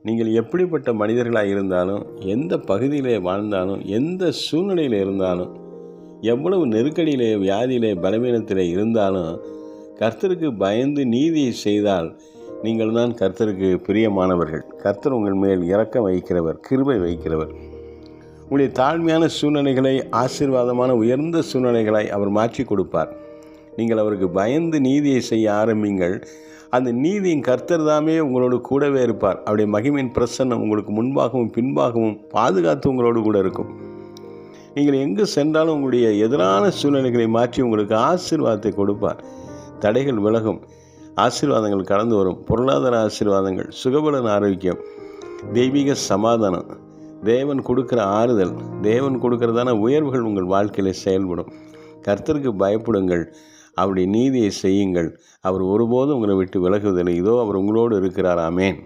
நீங்கள் எப்படிப்பட்ட மனிதர்களாக இருந்தாலும், எந்த பகுதியிலே வாழ்ந்தாலும், எந்த சூழ்நிலையில் இருந்தாலும், எவ்வளவு நெருக்கடியிலே, வியாதியிலே, பலவீனத்திலே இருந்தாலும், கர்த்தருக்கு பயந்து நீதியை செய்தால் நீங்கள் தான் கர்த்தருக்கு பிரியமானவர்கள். கர்த்தர் உங்கள் மேல் இரக்கம் வைக்கிறவர், கிருபை வைக்கிறவர். உங்களுடைய தாழ்மையான சூழ்நிலைகளை ஆசீர்வாதமான உயர்ந்த சூழ்நிலைகளாய் அவர் மாற்றி கொடுப்பார். நீங்கள் அவருக்கு பயந்து நீதியை செய்ய ஆரம்பிங்கள். அந்த நீதியின் கர்த்தர் தாமே உங்களோடு கூடவே இருப்பார். அவருடைய மகிமையின் பிரசன்னம் உங்களுக்கு முன்பாகவும் பின்பாகவும் பாதுகாத்து உங்களோடு கூட இருக்கும். நீங்கள் எங்கு சென்றாலும் உங்களுடைய எதிரான சூழ்நிலைகளை மாற்றி உங்களுக்கு ஆசீர்வாதத்தை கொடுப்பார். தடைகள் விலகும், ஆசீர்வாதங்கள் கடந்து வரும். பொருளாதார ஆசீர்வாதங்கள், சுகபலன், ஆரோக்கியம், தெய்வீக சமாதானம், தேவன் கொடுக்குற ஆறுதல், தேவன் கொடுக்கிறதான உயர்வுகள் உங்கள் வாழ்க்கையில் செயல்படும். கர்த்தருக்கு பயப்படுங்கள், அவருடைய நீதியை செய்யுங்கள். அவர் ஒருபோதும் உங்களை விட்டு விலகுவதில்லை. இதோ அவர் உங்களோடு இருக்கிறார். ஆமென்.